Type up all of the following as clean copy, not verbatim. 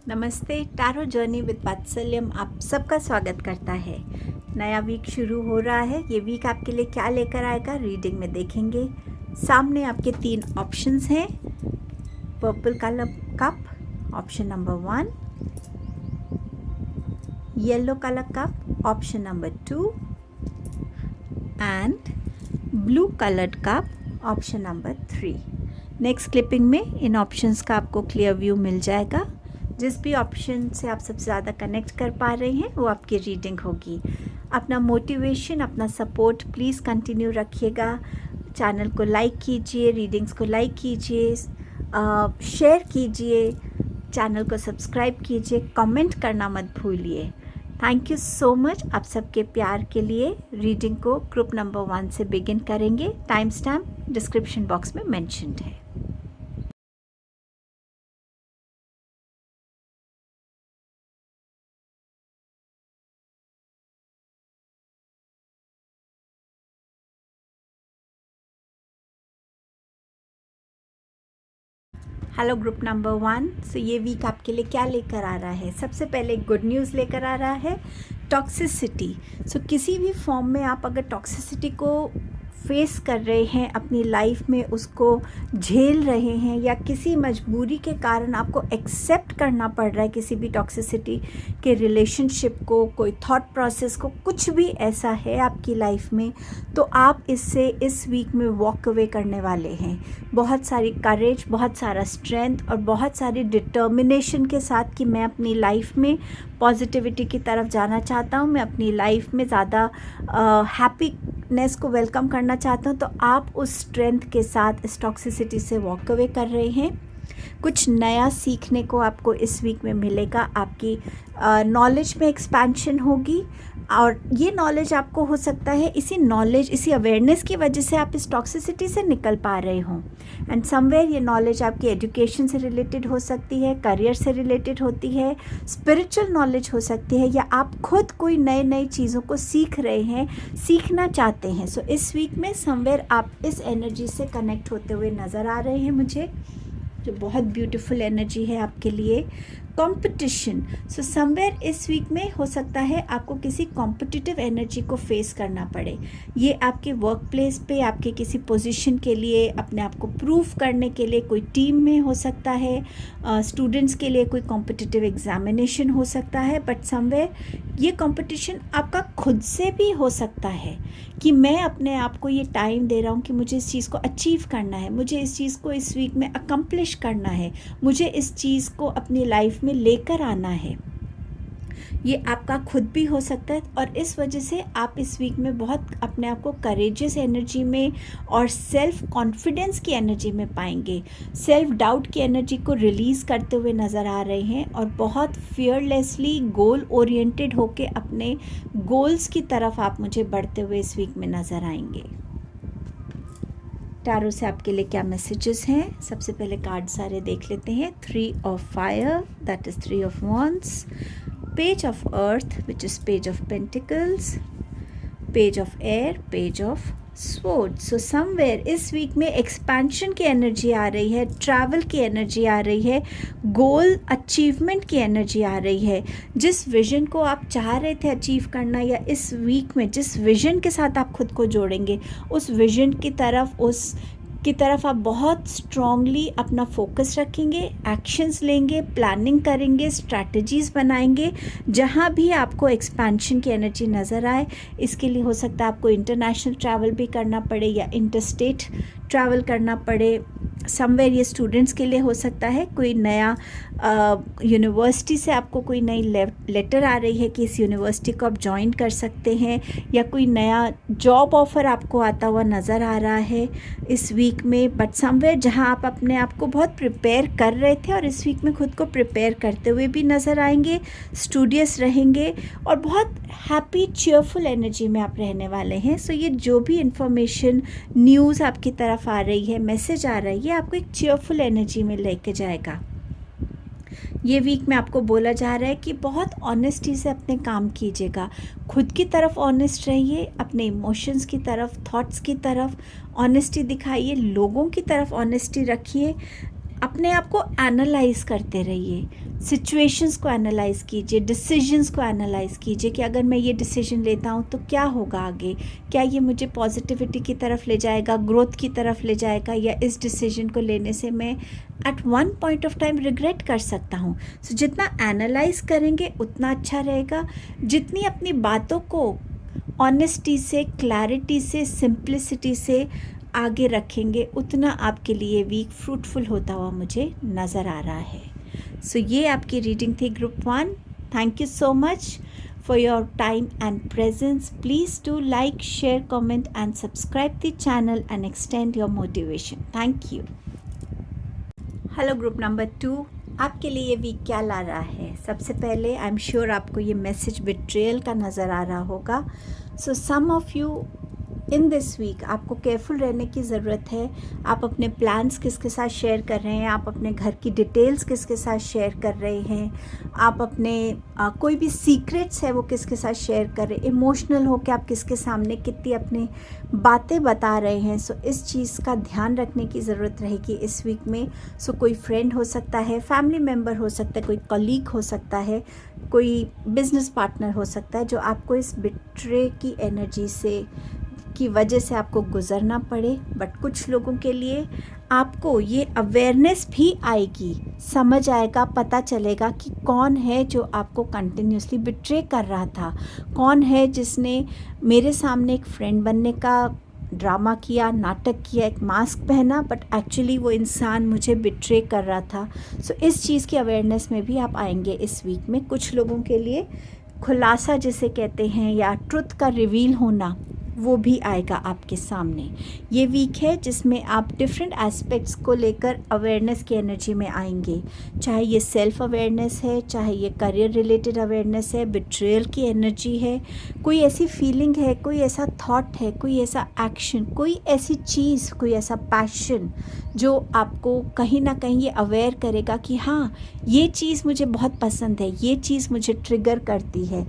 नमस्ते। Tarot journey with वात्सल्यम आप सबका स्वागत करता है। नया वीक शुरू हो रहा है। ये वीक आपके लिए क्या लेकर आएगा रीडिंग में देखेंगे। सामने आपके 3 ऑप्शंस हैं। Purple colour cup option number 1, yellow colour cup option number 2 and blue coloured cup option number 3। Next clipping में इन ऑप्शंस का आपको क्लियर व्यू मिल जाएगा। जिस भी ऑप्शन से आप सबसे ज़्यादा कनेक्ट कर पा रहे हैं वो आपकी रीडिंग होगी। अपना मोटिवेशन, अपना सपोर्ट प्लीज़ कंटिन्यू रखिएगा। चैनल को लाइक कीजिए, रीडिंग्स को लाइक कीजिए, शेयर कीजिए, चैनल को सब्सक्राइब कीजिए, कमेंट करना मत भूलिए। थैंक यू सो मच आप सबके प्यार के लिए। रीडिंग को ग्रुप नंबर 1 से बिगिन करेंगे। टाइम स्टैम्प डिस्क्रिप्शन बॉक्स में मेंशन्ड है। Hello group number 1। सो ये वीक आपके लिए क्या लेकर आ रहा है? सबसे पहले गुड न्यूज़ लेकर आ रहा है, टॉक्सिसिटी। सो किसी भी फॉर्म में आप अगर टॉक्सिसिटी को फेस कर रहे हैं अपनी लाइफ में, उसको झेल रहे हैं या किसी मजबूरी के कारण आपको एक्सेप्ट करना पड़ रहा है किसी भी टॉक्सिसिटी के रिलेशनशिप को, कोई थॉट प्रोसेस को, कुछ भी ऐसा है आपकी लाइफ में, तो आप इससे इस वीक में वॉक अवे करने वाले हैं। बहुत सारी करेज, बहुत सारा स्ट्रेंथ और बहुत सारी डिटर्मिनेशन के साथ कि मैं अपनी लाइफ में पॉजिटिविटी की तरफ जाना चाहता हूँ, मैं अपनी लाइफ में ज़्यादा हैप्पीनेस को वेलकम करना चाहता हूँ। तो आप उस स्ट्रेंथ के साथ इस टॉक्सिसिटी से वॉक अवे कर रहे हैं। कुछ नया सीखने को आपको इस वीक में मिलेगा। आपकी नॉलेज में एक्सपेंशन होगी और ये नॉलेज आपको हो सकता है इसी अवेयरनेस की वजह से आप इस टॉक्सिसिटी से निकल पा रहे हों। एंड समवेयर ये नॉलेज आपकी एजुकेशन से रिलेटेड हो सकती है, करियर से रिलेटेड होती है, स्पिरिचुअल नॉलेज हो सकती है, या आप खुद कोई नई चीज़ों को सीख रहे हैं, सीखना चाहते हैं। सो इस वीक में समवेयर आप इस एनर्जी से कनेक्ट होते हुए नज़र आ रहे हैं मुझे, जो बहुत ब्यूटीफुल एनर्जी है आपके लिए। कंपटीशन, सो समवेयर इस वीक में हो सकता है आपको किसी कॉम्पिटिटिव एनर्जी को फेस करना पड़े। ये आपके वर्क प्लेस पे आपके किसी पोजीशन के लिए, अपने आप को प्रूव करने के लिए कोई टीम में हो सकता है, स्टूडेंट्स के लिए कोई कॉम्पिटिटिव एग्जामिनेशन हो सकता है। बट समवेयर ये कंपटीशन आपका खुद से भी हो सकता है कि मैं अपने आप को ये टाइम दे रहा हूँ कि मुझे इस चीज़ को अचीव करना है, मुझे इस चीज़ को इस वीक में अकम्प्लिश करना है, मुझे इस चीज़ को अपनी लाइफ में लेकर आना है। ये आपका खुद भी हो सकता है और इस वजह से आप इस वीक में बहुत अपने आप को करेजियस एनर्जी में और सेल्फ कॉन्फिडेंस की एनर्जी में पाएंगे। सेल्फ डाउट की एनर्जी को रिलीज़ करते हुए नज़र आ रहे हैं और बहुत फियरलेसली गोल ओरिएंटेड होके अपने गोल्स की तरफ आप मुझे बढ़ते हुए इस वीक में नज़र आएंगे। टैरो से आपके लिए क्या मैसेजेस हैं? सबसे पहले कार्ड सारे देख लेते हैं। 3 of fire, that is 3 of wands, page of earth which is page of pentacles, page of air, page of swords। so somewhere इस वीक में एक्सपेंशन की एनर्जी आ रही है, ट्रैवल की एनर्जी आ रही है, गोल अचीवमेंट की एनर्जी आ रही है। जिस विजन को आप चाह रहे थे अचीव करना, या इस वीक में जिस विजन के साथ आप खुद को जोड़ेंगे, उस विजन की तरफ आप बहुत स्ट्रांगली अपना फोकस रखेंगे, एक्शंस लेंगे, प्लानिंग करेंगे, स्ट्रैटेजीज़ बनाएंगे। जहाँ भी आपको एक्सपेंशन की एनर्जी नज़र आए, इसके लिए हो सकता है आपको इंटरनेशनल ट्रैवल भी करना पड़े या इंटरस्टेट ट्रैवल करना पड़े। समवेयर ये स्टूडेंट्स के लिए हो सकता है कोई नया यूनिवर्सिटी से आपको कोई नई लेटर आ रही है कि इस यूनिवर्सिटी को आप ज्वाइन कर सकते हैं, या कोई नया जॉब ऑफ़र आपको आता हुआ नज़र आ रहा है इस वीक में। बट समवेयर जहां आप अपने आप को बहुत प्रिपेयर कर रहे थे और इस वीक में खुद को प्रिपेयर करते हुए भी नज़र आएंगे, स्टूडियस रहेंगे और बहुत हैप्पी चीयरफुल एनर्जी में आप रहने वाले हैं। सो ये जो भी इंफॉर्मेशन, न्यूज़ आपकी तरफ आ रही है, मैसेज आ रहा है, ये आपको एक चीयरफुल एनर्जी में लेके जाएगा। ये वीक में आपको बोला जा रहा है कि बहुत ऑनेस्टी से अपने काम कीजिएगा, खुद की तरफ ऑनेस्ट रहिए, अपने इमोशंस की तरफ, थॉट्स की तरफ ऑनेस्टी दिखाइए, लोगों की तरफ ऑनेस्टी रखिए। अपने आप को एनालाइज करते रहिए, सिचुएशंस को एनालाइज कीजिए, डिसीजंस को एनालाइज कीजिए कि अगर मैं ये डिसीजन लेता हूँ तो क्या होगा आगे, क्या ये मुझे पॉजिटिविटी की तरफ ले जाएगा, ग्रोथ की तरफ ले जाएगा, या इस डिसीजन को लेने से मैं at one point of time regret कर सकता हूँ। सो जितना एनालाइज करेंगे उतना अच्छा रहेगा। जितनी अपनी बातों को ऑनेस्टी से, क्लैरिटी से, सिंप्लिसिटी से आगे रखेंगे उतना आपके लिए वीक फ्रूटफुल होता हुआ मुझे नज़र आ रहा है। सो ये आपकी रीडिंग थी group 1। Thank you so much for your time and presence. Please do like, share, comment and subscribe the channel and extend your motivation. Thank you. Hello group number 2, आपके लिए ये वीक क्या ला रहा है? सबसे पहले आई एम श्योर आपको ये मैसेज बिट्रेयल का नज़र आ रहा होगा। So some of you in this week आपको केयरफुल रहने की ज़रूरत है। आप अपने प्लान्स किसके साथ शेयर कर रहे हैं, आप अपने घर की डिटेल्स किसके साथ शेयर कर रहे हैं, आप अपने कोई भी सीक्रेट्स है वो किसके साथ शेयर कर रहे हैं, इमोशनल हो कि आप किसके सामने कितनी अपनी बातें बता रहे हैं। सो इस चीज़ का ध्यान रखने की ज़रूरत रहेगी इस वीक में। सो कोई फ्रेंड हो सकता है, फैमिली मेम्बर हो सकता है, कोई कलीग हो सकता है, कोई बिजनेस पार्टनर हो सकता है जो आपको इस बिट्रे की एनर्जी से की वजह से आपको गुज़रना पड़े। बट कुछ लोगों के लिए आपको ये अवेयरनेस भी आएगी, समझ आएगा, पता चलेगा कि कौन है जो आपको कंटिन्यूसली बिट्रे कर रहा था, कौन है जिसने मेरे सामने एक फ्रेंड बनने का ड्रामा किया, नाटक किया, एक मास्क पहना, बट एक्चुअली वो इंसान मुझे बिट्रे कर रहा था। सो इस चीज़ की अवेयरनेस में भी आप आएंगे इस वीक में। कुछ लोगों के लिए खुलासा जिसे कहते हैं या ट्रुथ का रिवील होना वो भी आएगा आपके सामने। ये वीक है जिसमें आप डिफरेंट एस्पेक्ट्स को लेकर अवेयरनेस की एनर्जी में आएंगे, चाहे ये सेल्फ अवेयरनेस है, चाहे ये करियर रिलेटेड अवेयरनेस है, बिट्रेयल की एनर्जी है, कोई ऐसी फीलिंग है, कोई ऐसा थॉट है, कोई ऐसा एक्शन, कोई ऐसी चीज़, कोई ऐसा पैशन जो आपको कहीं ना कहीं ये अवेयर करेगा कि हाँ ये चीज़ मुझे बहुत पसंद है, ये चीज़ मुझे ट्रिगर करती है,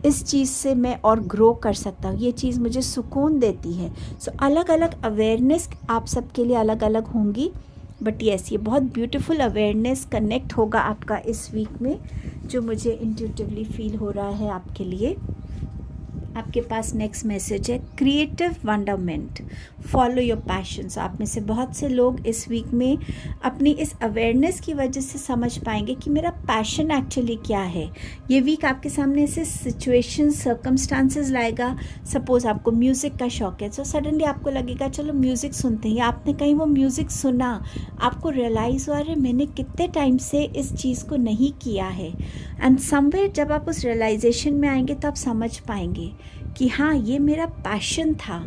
इस चीज़ से मैं और ग्रो कर सकता हूँ, ये चीज़ मुझे सुकून देती है। सो अलग अलग अवेयरनेस आप सबके लिए अलग अलग होंगी, बट यस ये बहुत ब्यूटीफुल अवेयरनेस कनेक्ट होगा आपका इस वीक में, जो मुझे इंट्यूटिवली फील हो रहा है आपके लिए। आपके पास नेक्स्ट मैसेज है क्रिएटिव वंडरमेंट, फॉलो योर पैशंस। आप में से बहुत से लोग इस वीक में अपनी इस अवेयरनेस की वजह से समझ पाएंगे कि मेरा पैशन एक्चुअली क्या है। ये वीक आपके सामने ऐसे सिचुएशन, सर्कमस्टांसेस लाएगा। सपोज़ आपको म्यूज़िक का शौक है, तो सडनली आपको लगेगा चलो म्यूज़िक सुनते हैं, या आपने कहीं वो म्यूज़िक सुना, आपको रियलाइज़ हुआ अरे मैंने कितने टाइम से इस चीज़ को नहीं किया है। एंड समवेयर जब आप उस रियलाइजेशन में आएंगे तो आप समझ पाएंगे कि हाँ ये मेरा पैशन था,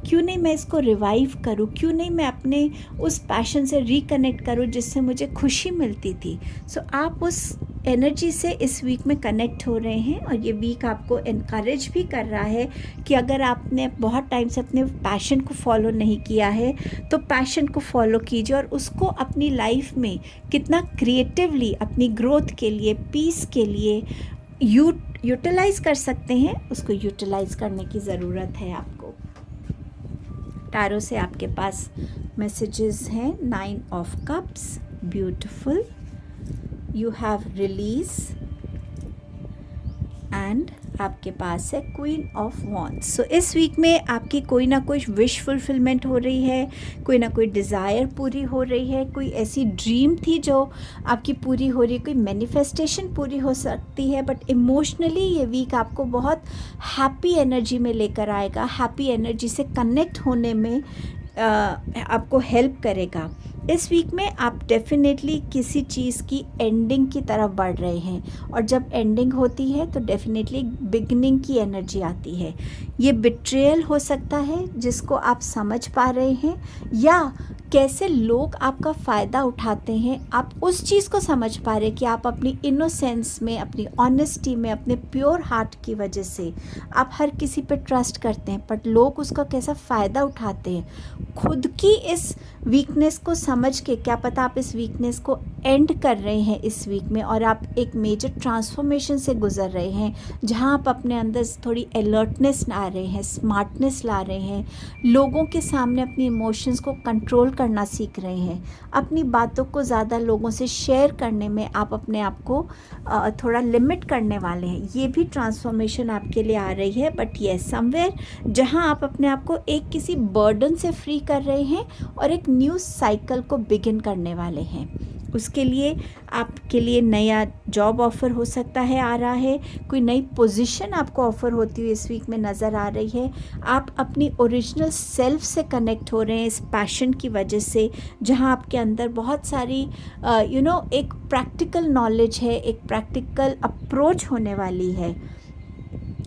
क्यों नहीं मैं इसको रिवाइव करूँ, क्यों नहीं मैं अपने उस पैशन से रिकनेक्ट करूँ जिससे मुझे खुशी मिलती थी। सो आप उस एनर्जी से इस वीक में कनेक्ट हो रहे हैं, और ये वीक आपको इनकरेज भी कर रहा है कि अगर आपने बहुत टाइम से अपने पैशन को फॉलो नहीं किया है तो पैशन को फॉलो कीजिए और उसको अपनी लाइफ में कितना क्रिएटिवली अपनी ग्रोथ के लिए, पीस के लिए यूटिलाइज़ कर सकते हैं, उसको यूटिलाइज़ करने की ज़रूरत है आपको। टैरो से आपके पास मैसेजेस हैं 9 of cups, beautiful, you have release, and आपके पास है क्वीन ऑफ वॉन्ड्स। सो इस वीक में आपकी कोई ना कोई विश फुलफिलमेंट हो रही है, कोई ना कोई डिज़ायर पूरी हो रही है, कोई ऐसी ड्रीम थी जो आपकी पूरी हो रही है, कोई मैनिफेस्टेशन पूरी हो सकती है। बट इमोशनली ये वीक आपको बहुत हैप्पी एनर्जी में लेकर आएगा, हैप्पी एनर्जी से कनेक्ट होने में आपको हेल्प करेगा। इस वीक में आप डेफिनेटली किसी चीज़ की एंडिंग की तरफ बढ़ रहे हैं, और जब एंडिंग होती है तो डेफिनेटली बिगनिंग की एनर्जी आती है। ये बिट्रेयल हो सकता है जिसको आप समझ पा रहे हैं, या कैसे लोग आपका फ़ायदा उठाते हैं, आप उस चीज़ को समझ पा रहे हैं कि आप अपनी इनोसेंस में, अपनी ऑनेस्टी में, अपने प्योर हार्ट की वजह से आप हर किसी पे ट्रस्ट करते हैं, बट लोग उसका कैसा फ़ायदा उठाते हैं। खुद की इस वीकनेस को समझ के, क्या पता आप इस वीकनेस को एंड कर रहे हैं इस वीक में और आप एक मेजर ट्रांसफॉर्मेशन से गुजर रहे हैं, जहां आप अपने अंदर थोड़ी अलर्टनेस ला रहे हैं, स्मार्टनेस ला रहे हैं, लोगों के सामने अपनी इमोशंस को कंट्रोल करना सीख रहे हैं, अपनी बातों को ज़्यादा लोगों से शेयर करने में आप अपने आप को थोड़ा लिमिट करने वाले हैं। ये भी ट्रांसफॉर्मेशन आपके लिए आ रही है। बट येस, समवेयर जहां आप अपने आप को एक किसी बर्डन से फ्री कर रहे हैं और एक न्यू साइकिल को बिगिन करने वाले हैं। उसके लिए आपके लिए नया जॉब ऑफ़र हो सकता है, आ रहा है, कोई नई पोजीशन आपको ऑफ़र होती हुई इस वीक में नज़र आ रही है। आप अपनी ओरिजिनल सेल्फ से कनेक्ट हो रहे हैं इस पैशन की वजह से, जहां आपके अंदर बहुत सारी एक प्रैक्टिकल नॉलेज है, एक प्रैक्टिकल अप्रोच होने वाली है,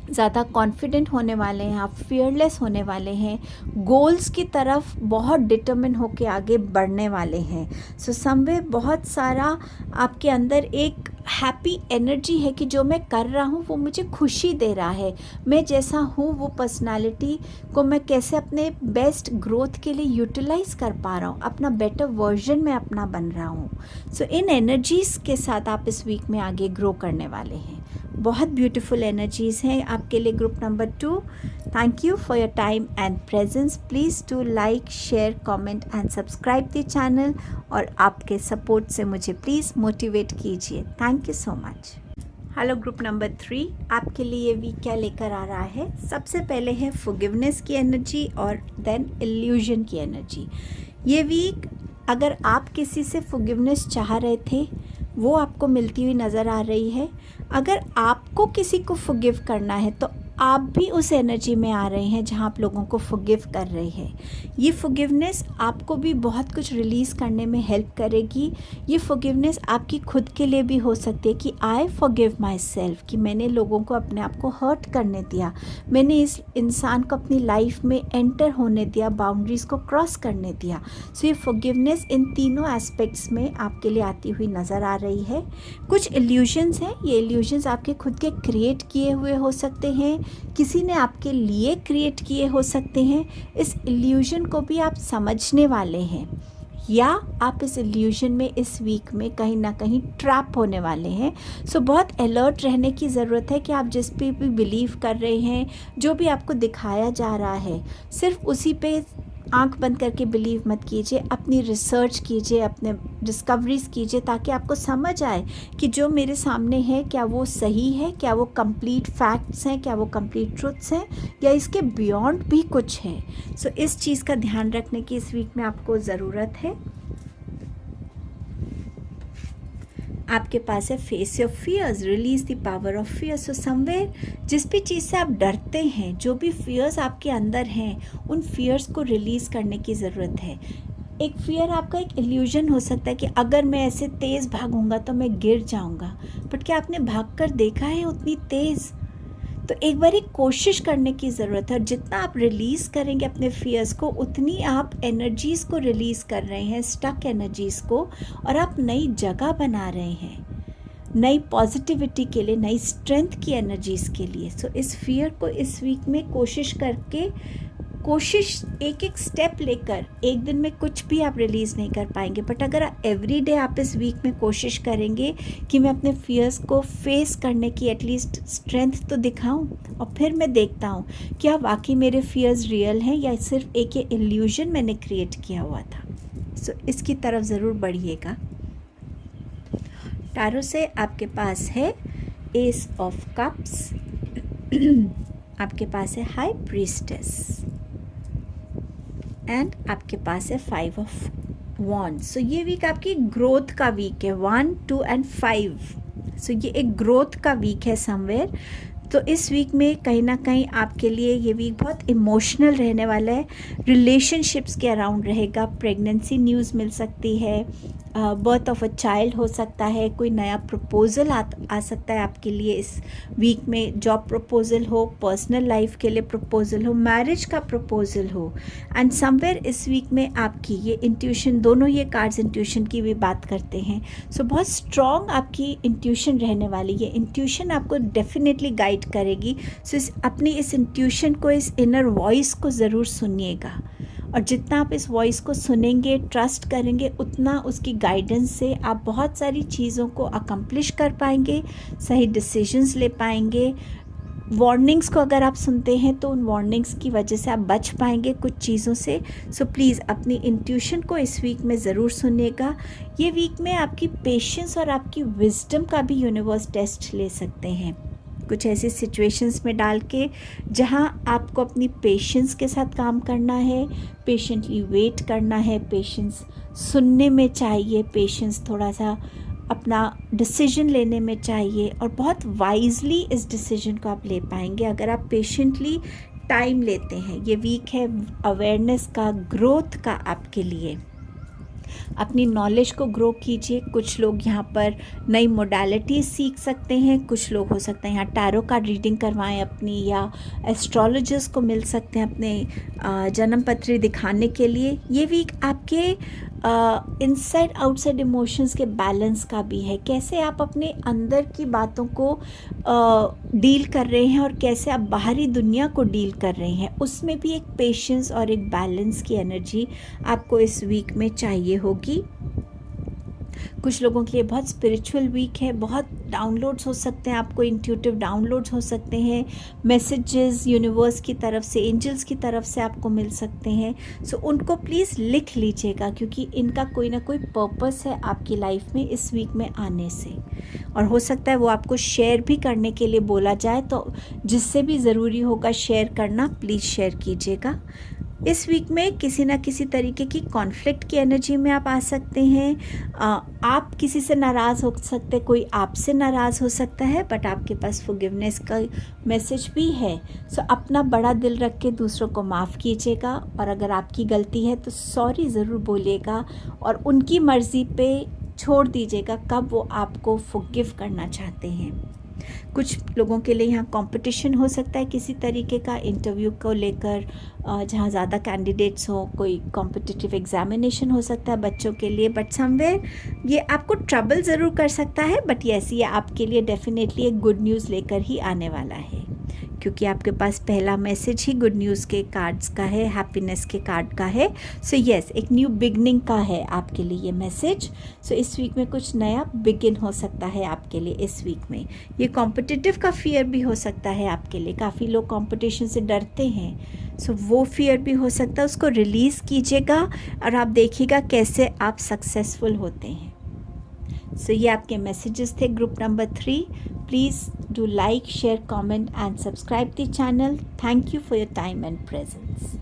ज़्यादा कॉन्फिडेंट होने वाले हैं, आप फियरलेस होने वाले हैं, गोल्स की तरफ बहुत डिटर्मिन होके आगे बढ़ने वाले हैं। सो समवे बहुत सारा आपके अंदर एक हैप्पी एनर्जी है कि जो मैं कर रहा हूँ वो मुझे खुशी दे रहा है, मैं जैसा हूँ वो पर्सनालिटी को मैं कैसे अपने बेस्ट ग्रोथ के लिए यूटिलाइज़ कर पा रहा हूँ, अपना बेटर वर्जन में अपना बन रहा हूँ। सो इन एनर्जीज़ के साथ आप इस वीक में आगे ग्रो करने वाले हैं। बहुत ब्यूटीफुल एनर्जीज़ हैं आपके लिए group number 2। Thank you for your time and presence. Please do like, share, comment and subscribe the channel, और आपके सपोर्ट से मुझे प्लीज़ मोटिवेट कीजिए। Thank you so much. Hello group number 3, आपके लिए ये वीक क्या लेकर आ रहा है? सबसे पहले है फॉरगिवनेस की एनर्जी और देन इल्यूजन की एनर्जी। ये वीक अगर आप किसी से फॉरगिवनेस चाह रहे थे, वो आपको मिलती हुई नज़र आ रही है। अगर आपको किसी को फॉरगिव करना है तो आप भी उस एनर्जी में आ रहे हैं जहां आप लोगों को फॉरगिव कर रहे हैं। ये फॉरगिवनेस आपको भी बहुत कुछ रिलीज़ करने में हेल्प करेगी। ये फॉरगिवनेस आपकी खुद के लिए भी हो सकती है कि आई फॉरगिव माई सेल्फ, कि मैंने लोगों को अपने आप को हर्ट करने दिया, मैंने इस इंसान को अपनी लाइफ में एंटर होने दिया, बाउंड्रीज़ को क्रॉस करने दिया। सो ये फॉरगिवनेस इन तीनों एस्पेक्ट्स में आपके लिए आती हुई नज़र आ रही है। कुछ इल्यूजन्स हैं, ये इल्यूजन्स आपके खुद के क्रिएट किए हुए हो सकते हैं, किसी ने आपके लिए क्रिएट किए हो सकते हैं। इस इल्यूजन को भी आप समझने वाले हैं, या आप इस इल्यूजन में इस वीक में कहीं ना कहीं ट्रैप होने वाले हैं। सो बहुत अलर्ट रहने की ज़रूरत है कि आप जिस पे भी बिलीव कर रहे हैं, जो भी आपको दिखाया जा रहा है, सिर्फ उसी पे आंख बंद करके बिलीव मत कीजिए। अपनी रिसर्च कीजिए, अपने डिस्कवरीज कीजिए, ताकि आपको समझ आए कि जो मेरे सामने है क्या वो सही है, क्या वो कंप्लीट फैक्ट्स हैं, क्या वो कंप्लीट ट्रुथ्स हैं, या इसके बियॉन्ड भी कुछ है। सो इस चीज़ का ध्यान रखने की इस वीक में आपको ज़रूरत है। आपके पास है face your fears, release the power of fear. So somewhere जिस भी चीज़ से आप डरते हैं, जो भी फियर्स आपके अंदर हैं, उन फियर्स को रिलीज़ करने की ज़रूरत है। एक फियर आपका एक इल्यूजन हो सकता है कि अगर मैं ऐसे तेज़ भागूंगा तो मैं गिर जाऊंगा, बट क्या आपने भाग कर देखा है उतनी तेज़? तो एक बार कोशिश करने की ज़रूरत है। और जितना आप रिलीज़ करेंगे अपने फियर्स को, उतनी आप एनर्जीज़ को रिलीज़ कर रहे हैं, स्टक एनर्जीज़ को, और आप नई जगह बना रहे हैं, नई पॉजिटिविटी के लिए, नई स्ट्रेंथ की एनर्जीज़ के लिए। सो इस फियर को इस वीक में कोशिश करके, एक एक स्टेप लेकर, एक दिन में कुछ भी आप रिलीज़ नहीं कर पाएंगे, बट अगर एवरी डे आप इस वीक में कोशिश करेंगे कि मैं अपने फियर्स को फेस करने की एटलीस्ट स्ट्रेंथ तो दिखाऊं, और फिर मैं देखता हूं क्या वाकई मेरे फियर्स रियल हैं या सिर्फ एक ये इल्यूजन मैंने क्रिएट किया हुआ था। सो इसकी तरफ ज़रूर बढ़िएगा। टैरो से आपके पास है एस ऑफ कप्स, आपके पास है हाई प्रीस्टेस, एंड आपके पास है 5 ऑफ वॉन्ड्स। सो ये वीक आपकी ग्रोथ का वीक है, 1, 2 एंड 5। सो ये एक ग्रोथ का वीक है समवेयर। तो इस वीक में कहीं ना कहीं आपके लिए ये वीक बहुत इमोशनल रहने वाला है। रिलेशनशिप्स के अराउंड रहेगा, प्रेगनेंसी न्यूज़ मिल सकती है, बर्थ ऑफ अ चाइल्ड हो सकता है, कोई नया प्रपोज़ल आ सकता है आपके लिए इस वीक में। जॉब प्रपोज़ल हो, पर्सनल लाइफ के लिए प्रपोज़ल हो, मैरिज का प्रपोज़ल हो, एंड समवेयर इस वीक में आपकी ये इंट्यूशन, दोनों ये कार्ड्स इंट्यूशन की भी बात करते हैं। सो बहुत स्ट्रॉन्ग आपकी इंट्यूशन रहने वाली है। इंट्यूशन आपको डेफिनेटली गाइड करेगी। सो अपनी इस इंट्यूशन को, इस इनर वॉइस को ज़रूर सुनिएगा, और जितना आप इस वॉइस को सुनेंगे, ट्रस्ट करेंगे, उतना उसकी गाइडेंस से आप बहुत सारी चीज़ों को अकम्प्लिश कर पाएंगे, सही डिसीजंस ले पाएंगे। वार्निंग्स को अगर आप सुनते हैं तो उन वार्निंग्स की वजह से आप बच पाएंगे कुछ चीज़ों से। सो प्लीज़ अपनी इंट्यूशन को इस वीक में ज़रूर सुनिएगा। ये वीक में आपकी पेशेंस और आपकी विजडम का भी यूनिवर्स टेस्ट ले सकते हैं, कुछ ऐसी सिचुएशंस में डाल के जहाँ आपको अपनी पेशेंस के साथ काम करना है, पेशेंटली वेट करना है, पेशेंस सुनने में चाहिए, पेशेंस थोड़ा सा अपना डिसीजन लेने में चाहिए, और बहुत वाइजली इस डिसीजन को आप ले पाएंगे अगर आप पेशेंटली टाइम लेते हैं। ये वीक है अवेयरनेस का, ग्रोथ का आपके लिए। अपनी नॉलेज को ग्रो कीजिए। कुछ लोग यहाँ पर नई मोडालिटीज़ सीख सकते हैं, कुछ लोग हो सकते हैं यहाँ टैरो कार्ड रीडिंग करवाएं अपनी, या एस्ट्रोलॉजर्स को मिल सकते हैं अपने जन्म पत्री दिखाने के लिए। ये वीक आपके इनसाइड आउटसाइड इमोशंस के बैलेंस का भी है, कैसे आप अपने अंदर की बातों को डील कर रहे हैं और कैसे आप बाहरी दुनिया को डील कर रहे हैं, उसमें भी एक पेशेंस और एक बैलेंस की एनर्जी आपको इस वीक में चाहिए होगी। कुछ लोगों के लिए बहुत स्पिरिचुअल वीक है, बहुत डाउनलोड्स हो सकते हैं, आपको इंट्यूटिव डाउनलोड्स हो सकते हैं, मैसेजेस यूनिवर्स की तरफ से, एंजल्स की तरफ से आपको मिल सकते हैं। सो उनको प्लीज़ लिख लीजिएगा, क्योंकि इनका कोई ना कोई पर्पस है आपकी लाइफ में इस वीक में आने से, और हो सकता है वो आपको शेयर भी करने के लिए बोला जाए, तो जिससे भी ज़रूरी होगा शेयर करना, प्लीज़ शेयर कीजिएगा। इस वीक में किसी ना किसी तरीके की कॉन्फ्लिक्ट की एनर्जी में आप आ सकते हैं। आप किसी से नाराज़ हो सकते, कोई आपसे नाराज़ हो सकता है, बट आपके पास फॉरगिवनेस का मैसेज भी है। सो अपना बड़ा दिल रख के दूसरों को माफ़ कीजिएगा, और अगर आपकी गलती है तो सॉरी ज़रूर बोलिएगा, और उनकी मर्ज़ी पे छोड़ दीजिएगा कब वो आपको फॉरगिव करना चाहते हैं। कुछ लोगों के लिए यहाँ कंपटीशन हो सकता है किसी तरीके का, इंटरव्यू को लेकर, जहाँ ज़्यादा कैंडिडेट्स हो, कोई कॉम्पिटिटिव एग्जामिनेशन हो सकता है बच्चों के लिए, बट समवेयर ये आपको ट्रबल ज़रूर कर सकता है, बट यस ये आपके लिए डेफिनेटली एक गुड न्यूज़ लेकर ही आने वाला है, क्योंकि आपके पास पहला मैसेज ही गुड न्यूज़ के कार्ड्स का है, हैप्पीनेस के कार्ड का है। सो यस एक न्यू बिगनिंग का है आपके लिए ये मैसेज। सो इस वीक में कुछ नया बिगिन हो सकता है आपके लिए इस वीक में। ये कॉम्पिटिटिव का फियर भी हो सकता है आपके लिए, काफ़ी लोग कॉम्पिटिशन से डरते हैं, सो वो फियर भी हो सकता है, उसको रिलीज़ कीजिएगा और आप देखिएगा कैसे आप सक्सेसफुल होते हैं। सो ये आपके मैसेजेस थे group number 3. Please do like, share, comment and subscribe the channel. Thank you for your time and presence.